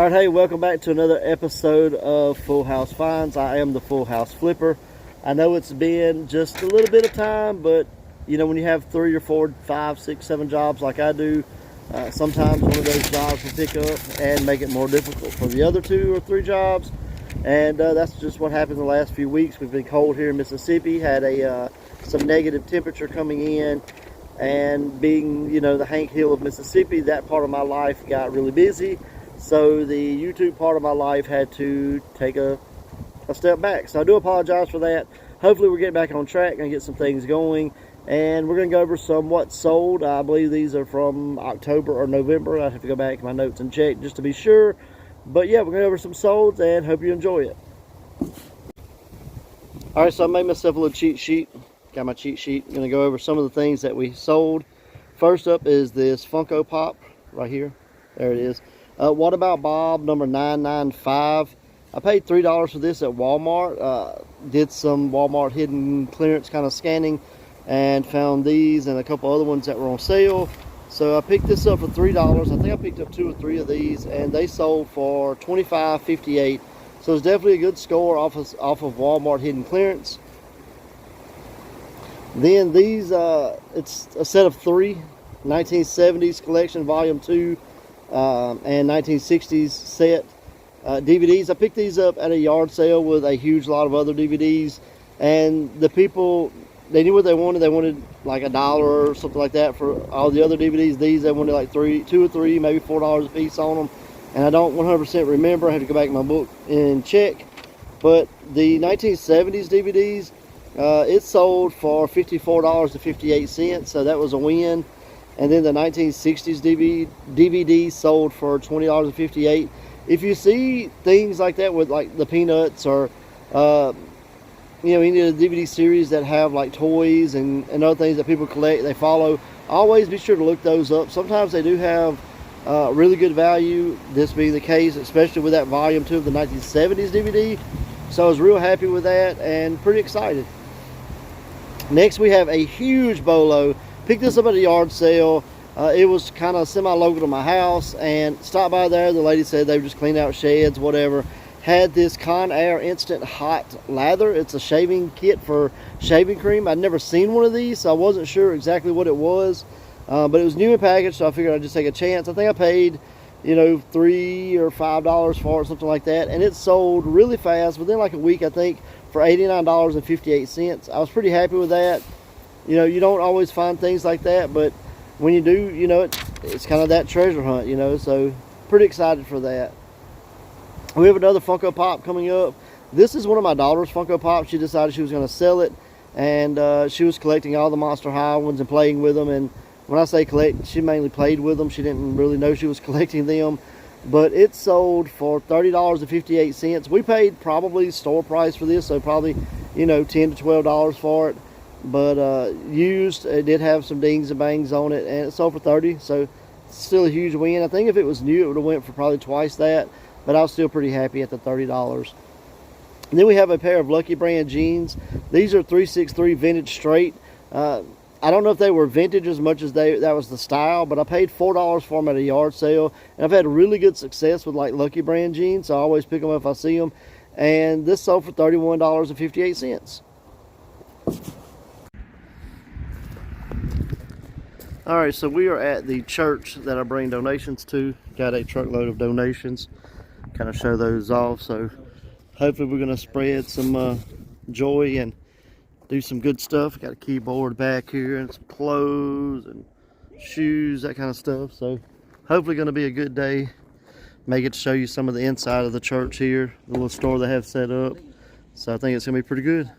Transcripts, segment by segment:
All right, hey, welcome back to another episode of Full House Finds. I am the Full House Flipper. I know it's been just a little bit of time, but you know, when you have 3 or 4, 5, 6, 7 jobs like I do, sometimes one of those jobs will pick up and make it more difficult for the other 2 or 3 jobs. And that's just what happened the last few weeks. We've been cold here in Mississippi, had some negative temperature coming in, and being, you know, the Hank Hill of Mississippi, that part of my life got really busy. So the YouTube part of my life had to take a step back. So I do apologize for that. Hopefully we're getting back on track and get some things going. And we're going to go over some what's sold. I believe these are from October or November. I have to go back in my notes and check just to be sure. But yeah, we're going to go over some solds and hope you enjoy it. Alright, so I made myself a little cheat sheet. Got my cheat sheet. I'm going to go over some of the things that we sold. First up is this Funko Pop right here. There it is. What About Bob number 995. I paid $3 for this at Walmart. Did some Walmart hidden clearance kind of scanning and found these and a couple other ones that were on sale. So I picked this up for $3. I think I picked up 2 or 3 of these, and they sold for $25.58. So it's definitely a good score off of Walmart hidden clearance. Then these, it's a set of 3 1970s collection volume 2 and 1960s set DVDs. I picked these up at a yard sale with a huge lot of other DVDs, and the people, they knew what they wanted. They wanted like $1 or something like that for all the other DVDs. These, they wanted like 2 or 3, maybe $4 a piece on them, and I don't 100% remember. I have to go back in my book and check. But the 1970s DVDs, it sold for $54.58, so that was a win. And then the 1960s DVD sold for $20.58. If you see things like that with like the Peanuts or you know, any of the DVD series that have like toys and other things that people collect, they follow, always be sure to look those up. Sometimes they do have really good value, this being the case, especially with that volume 2 of the 1970s DVD. So I was real happy with that and pretty excited. Next we have a huge bolo. Picked this up at a yard sale. It was kind of semi-local to my house, and stopped by there. The lady said they were just cleaning out sheds, whatever. Had this Conair Instant Hot Lather. It's a shaving kit for shaving cream. I'd never seen one of these, so I wasn't sure exactly what it was. But it was new in package, so I figured I'd just take a chance. I think I paid, you know, $3 or $5 for it, something like that. And it sold really fast, within like a week, I think, for $89.58. I was pretty happy with that. You know, you don't always find things like that, but when you do, you know, it's kind of that treasure hunt, you know, so pretty excited for that. We have another Funko Pop coming up. This is one of my daughter's Funko Pops. She decided she was going to sell it, and she was collecting all the Monster High ones and playing with them. And when I say collect, she mainly played with them. She didn't really know she was collecting them, but it sold for $30.58. We paid probably store price for this, so probably, you know, $10 to $12 for it. But used, it did have some dings and bangs on it, and it sold for $30, so still a huge win. I think if it was new, it would have went for probably twice that, but I was still pretty happy at the $30. And then we have a pair of Lucky Brand jeans. These are 363 vintage straight. I don't know if they were vintage as much as that was the style, but I paid $4 for them at a yard sale, and I've had really good success with like Lucky Brand jeans, so I always pick them up if I see them. And this sold for $31.58. Alright, so we are at the church that I bring donations to. Got a truckload of donations. Kind of show those off. So hopefully we're going to spread some joy and do some good stuff. Got a keyboard back here and some clothes and shoes, that kind of stuff. So hopefully going to be a good day. May get to show you some of the inside of the church here. The little store they have set up. So I think it's going to be pretty good.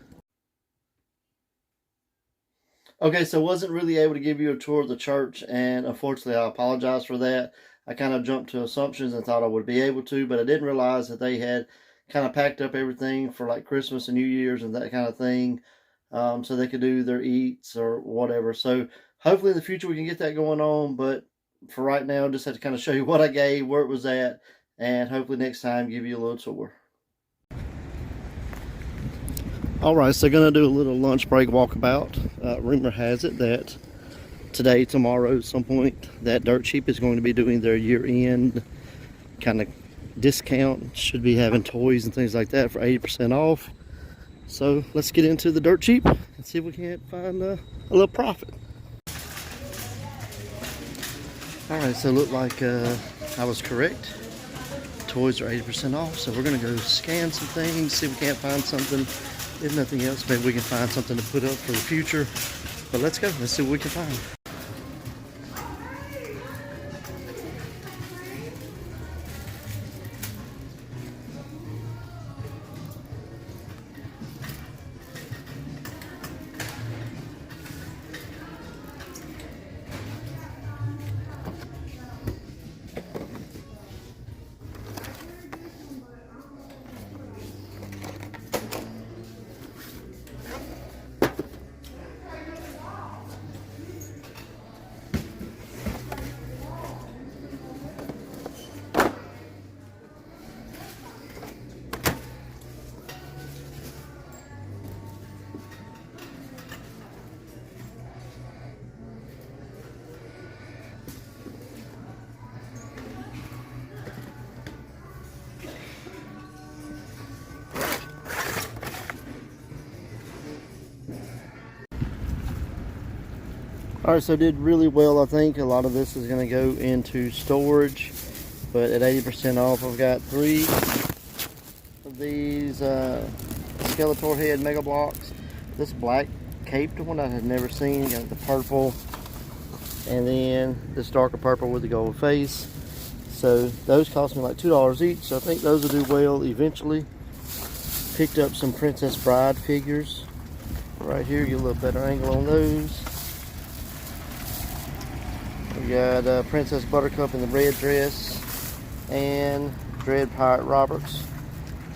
Okay, so wasn't really able to give you a tour of the church, and unfortunately I apologize for that. I kind of jumped to assumptions and thought I would be able to, but I didn't realize that they had kind of packed up everything for like Christmas and New Year's and that kind of thing, so they could do their eats or whatever. So hopefully in the future we can get that going on, but for right now, just had to kind of show you what I gave, where it was at, and hopefully next time give you a little tour. Alright, so going to do a little lunch break walkabout. Rumor has it that today, tomorrow, at some point, that Dirt Cheap is going to be doing their year-end kind of discount. Should be having toys and things like that for 80% off. So let's get into the dirt cheap and see if we can't find a little profit. All right, so it looked like I was correct. Toys are 80% off, so we're gonna go scan some things, see if we can't find something. If nothing else, maybe we can find something to put up for the future. But let's go, let's see what we can find. All right, so did really well. I think a lot of this is going to go into storage, but at 80% off, I've got 3 of these Skeletor head mega blocks. This black caped one I had never seen. Got the purple, and then this darker purple with the gold face. So those cost me like $2 each. So I think those will do well eventually. Picked up some Princess Bride figures right here. Get a little better angle on those. We got Princess Buttercup in the red dress and Dread Pirate Roberts.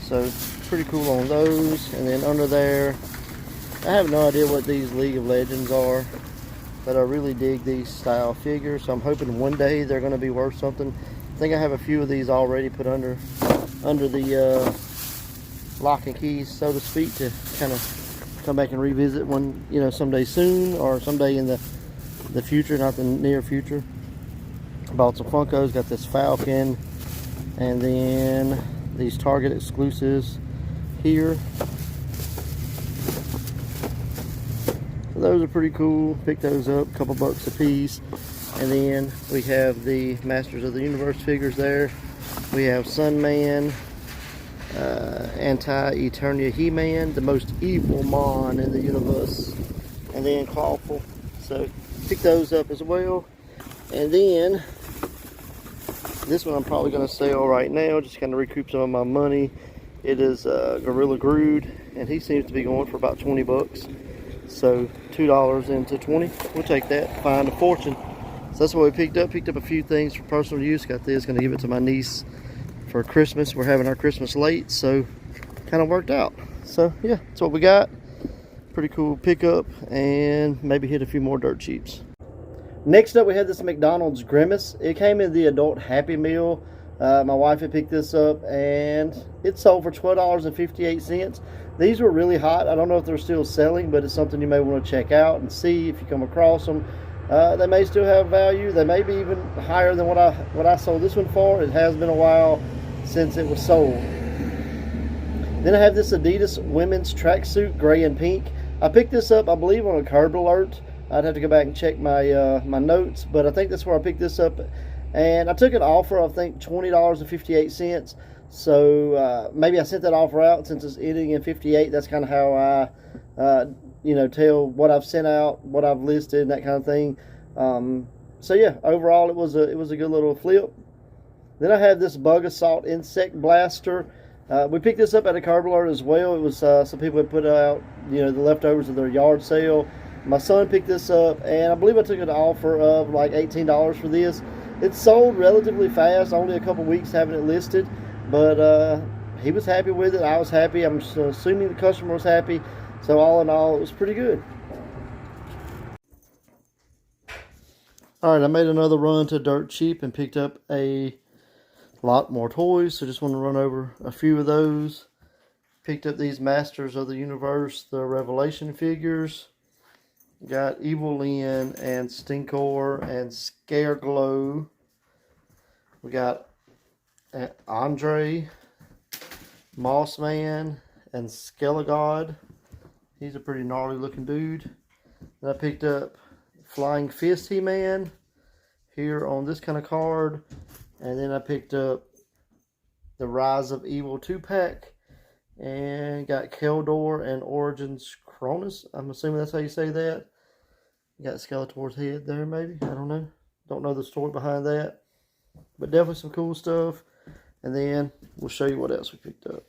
So pretty cool on those. And then under there, I have no idea what these League of Legends are, but I really dig these style figures. So I'm hoping one day they're going to be worth something. I think I have a few of these already put under the lock and keys, so to speak, to kind of come back and revisit one, you know, someday soon or someday in the future, not the near future. Bought some Funkos, got this Falcon, and then these Target exclusives here. So those are pretty cool. Picked those up, a couple bucks a piece. And then we have the Masters of the Universe figures there. We have Sunman, Anti-Eternia He-Man, the most evil Mon in the universe, and then Clawful. So pick those up as well. And then this one I'm probably going to sell right now, just kind of recoup some of my money. It is Gorilla Grodd, and he seems to be going for about 20 bucks. So $2 into 20, we'll take that. Find a fortune. So that's what we picked up. Picked up a few things for personal use. Got this, going to give it to my niece for Christmas. We're having our Christmas late, so kind of worked out. So yeah, that's what we got. Pretty cool pickup, and maybe hit a few more dirt cheaps. Next up, we had this McDonald's Grimace. It came in the adult Happy Meal. My wife had picked this up, and it sold for $12.58. These were really hot. I don't know if they're still selling, but it's something you may want to check out and see if you come across them. They may still have value. They may be even higher than what I sold this one for. It has been a while since it was sold. Then I have this Adidas women's tracksuit, gray and pink. I picked this up, I believe, on a Curb Alert. I'd have to go back and check my my notes, but I think that's where I picked this up. And I took an offer, I think $20.58. So maybe I sent that offer out since it's ending in 58. That's kind of how I, you know, tell what I've sent out, what I've listed, and that kind of thing. So yeah, overall it was a good little flip. Then I had this Bug Assault Insect Blaster. We picked this up at a Curb Alert as well. It was some people had put out, you know, the leftovers of their yard sale. My son picked this up, and I believe I took an offer of like $18 for this. It sold relatively fast, only a couple weeks having it listed, but he was happy with it. I was happy. I'm assuming the customer was happy. So all in all, it was pretty good. All right, I made another run to Dirt Cheap and picked up a lot more toys. So just want to run over a few of those. Picked up these Masters of the Universe, the Revelation figures. Got Evil Lyn and Stinkor and Scareglow. We got Andre, Mossman, and Skelegod. He's a pretty gnarly looking dude. And I picked up Flying Fist He-Man here on this kind of card. And then I picked up the Rise of Evil 2-pack. And got Keldor and Origins Cronus. I'm assuming that's how you say that. Got Skeletor's head there, maybe. I don't know. Don't know the story behind that. But definitely some cool stuff. And then we'll show you what else we picked up.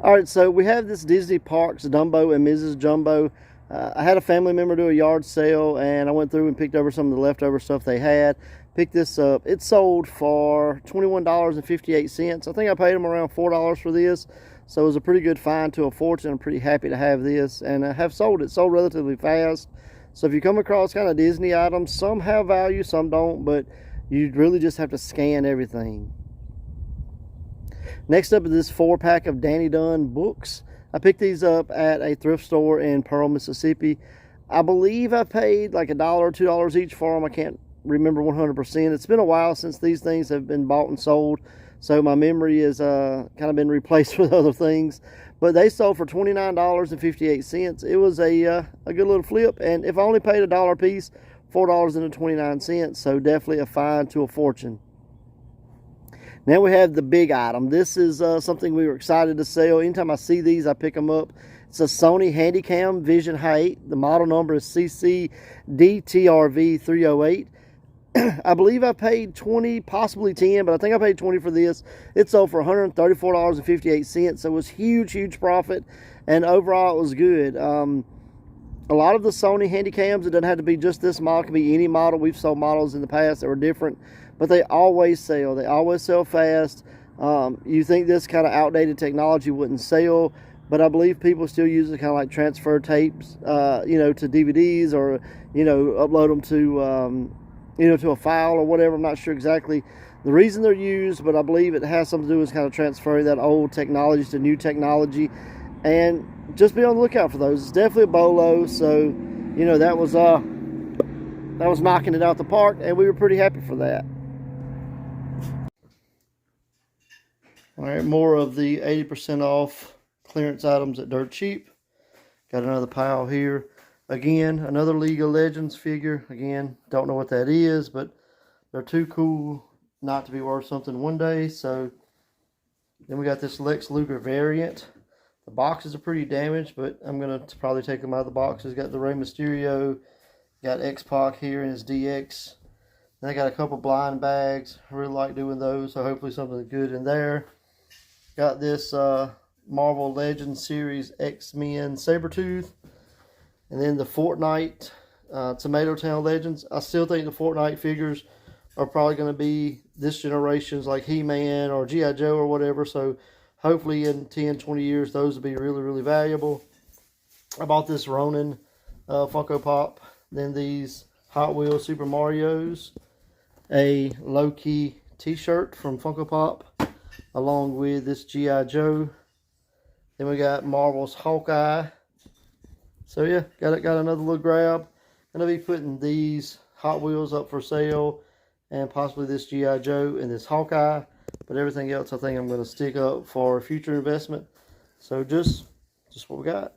Alright, so we have this Disney Parks Dumbo and Mrs. Jumbo. I had a family member do a yard sale, and I went through and picked over some of the leftover stuff they had. Picked this up. It sold for $21.58. I think I paid them around $4 for this. So it was a pretty good find to a fortune. I'm pretty happy to have this, and I have sold it. Sold relatively fast. So if you come across kind of Disney items, some have value, some don't, but you really just have to scan everything. Next up is this 4-pack of Danny Dunn books. I picked these up at a thrift store in Pearl, Mississippi. I believe I paid like $1 or $2 each for them. I can't remember 100%. It's been a while since these things have been bought and sold, so my memory has kind of been replaced with other things. But they sold for $29.58. It was a good little flip, and if I only paid $1 a piece, $4.29. So definitely a find to a fortune. Now we have the big item. This is something we were excited to sell. Anytime I see these, I pick them up. It's a Sony Handycam Vision Height. The model number is CCDTRV308. I believe I paid $20, possibly $10, but I think I paid $20 for this. It sold for $134.58, so it was huge profit, and overall it was good. A lot of the Sony Handycams, it doesn't have to be just this model. It can be any model. We've sold models in the past that were different, but they always sell. They always sell fast. You think this kind of outdated technology wouldn't sell, but I believe people still use it kind of like transfer tapes, you know, to DVDs, or, you know, upload them to, you know, to a file or whatever. I'm not sure exactly the reason they're used, but I believe it has something to do with kind of transferring that old technology to new technology. And just be on the lookout for those. It's definitely a bolo, so, you know, that was knocking it out the park, and we were pretty happy for that. All right, more of the 80% off clearance items at Dirt Cheap. Got another pile here. Again, another League of Legends figure. Again, don't know what that is, but they're too cool not to be worth something one day. So then we got this Lex Lugar variant. The boxes are pretty damaged, but I'm going to probably take them out of the boxes. Got the Rey Mysterio. Got X-Pac here in his DX. Then I got a couple blind bags. I really like doing those, so hopefully something good in there. Got this Marvel Legends Series X-Men Sabretooth. And then the Fortnite Tomato Town Legends. I still think the Fortnite figures are probably going to be this generation's, like He-Man or G.I. Joe or whatever. So hopefully in 10, 20 years, those will be really valuable. I bought this Ronin Funko Pop. Then these Hot Wheels Super Marios. A Loki t-shirt from Funko Pop. Along with this G.I. Joe. Then we got Marvel's Hawkeye. So yeah, got another little grab. Gonna be putting these Hot Wheels up for sale, and possibly this G.I. Joe and this Hawkeye. But everything else I think I'm gonna stick up for future investment. So just what we got.